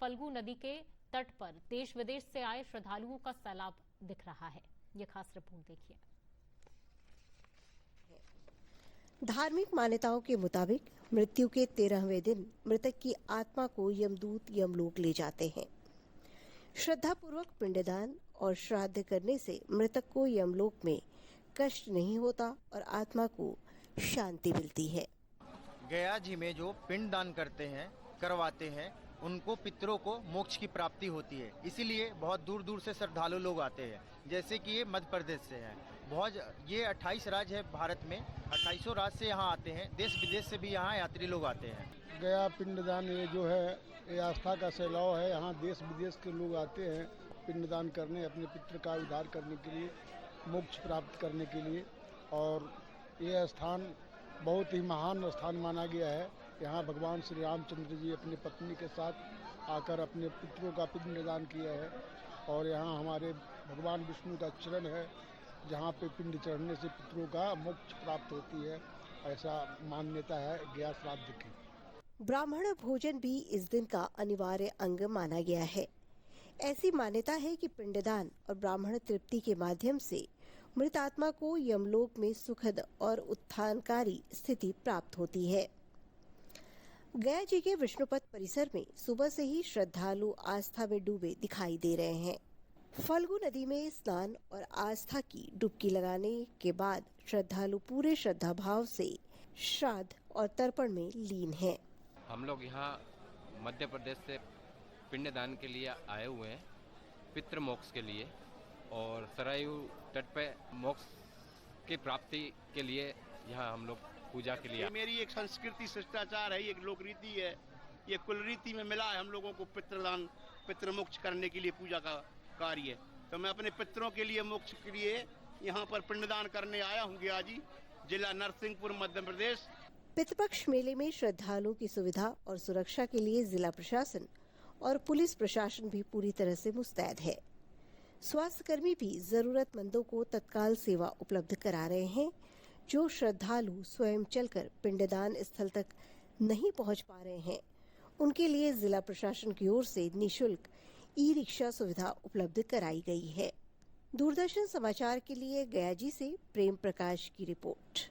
फल्गु नदी के तट पर देश विदेश से आए श्रद्धालुओं का सैलाब दिख रहा है। ये खास रिपोर्ट देखिए। धार्मिक मान्यताओं के मुताबिक मृत्यु के 13वें दिन मृतक की आत्मा को यमदूत यमलोक ले जाते हैं। श्रद्धापूर्वक पिंडदान और श्राद्ध करने से मृतक को यमलोक में कष्ट नहीं होता और आत्मा को शांति मिलती है। गया जी में जो पिंडदान करवाते हैं उनको पितरों को मोक्ष की प्राप्ति होती है, इसीलिए बहुत दूर दूर से श्रद्धालु लोग आते हैं। जैसे कि ये मध्य प्रदेश से है, ये 28 राज्य है भारत में, 2800 राज्य से यहाँ आते हैं। देश विदेश से भी यहाँ यात्री लोग आते हैं। गया पिंडदान ये जो है ये आस्था का सैलाव है। यहाँ देश विदेश के लोग आते हैं पिंडदान करने, अपने पितृ का उद्धार करने के लिए, मोक्ष प्राप्त करने के लिए। और ये स्थान बहुत ही महान स्थान माना गया है। यहाँ भगवान श्री रामचंद्र जी अपनी पत्नी के साथ आकर अपने पितरों का पिंडदान किया है। और यहाँ हमारे भगवान विष्णु का चरण है, जहाँ पे पिंड चढ़ने से पितरों का मोक्ष प्राप्त होती है, ऐसा मान्यता है गया श्राद्ध की। ब्राह्मण भोजन भी इस दिन का अनिवार्य अंग माना गया है। ऐसी मान्यता है कि पिंडदान और ब्राह्मण तृप्ति के माध्यम से मृत आत्मा को यमलोक में सुखद और उत्थानकारी स्थिति प्राप्त होती है। गया जी के विष्णुपद परिसर में सुबह से ही श्रद्धालु आस्था में डूबे दिखाई दे रहे हैं। फल्गु नदी में स्नान और आस्था की डुबकी लगाने के बाद श्रद्धालु पूरे श्रद्धा भाव से श्राद्ध और तर्पण में लीन हैं। हम लोग यहाँ मध्य प्रदेश से पिंडदान के लिए आए हुए हैं, पितृ मोक्ष के लिए, और सरयू तट पे मोक्ष की प्राप्ति के लिए यहाँ हम लोग पूजा के लिए। ये मेरी एक संस्कृति शिष्टाचार है, एक लोक रीति है, ये कुल रीति में मिला है हम लोगों को पितृदान, पितृ मोक्ष करने के लिए पूजा का कार्य। तो मैं अपने पितरों के लिए मोक्ष के लिए यहाँ पर पिंडदान करने आया हूँ। गया जी, जिला नरसिंहपुर, मध्य प्रदेश। पितृपक्ष मेले में श्रद्धालुओं की सुविधा और सुरक्षा के लिए जिला प्रशासन और पुलिस प्रशासन भी पूरी तरह से मुस्तैद है। स्वास्थ्य कर्मी भी जरूरतमंदों को तत्काल सेवा उपलब्ध करा रहे हैं। जो श्रद्धालु स्वयं चलकर पिंडदान स्थल तक नहीं पहुंच पा रहे हैं, उनके लिए जिला प्रशासन की ओर से निःशुल्क ई-रिक्शा सुविधा उपलब्ध कराई गई है। दूरदर्शन समाचार के लिए गया जी से प्रेम प्रकाश की रिपोर्ट।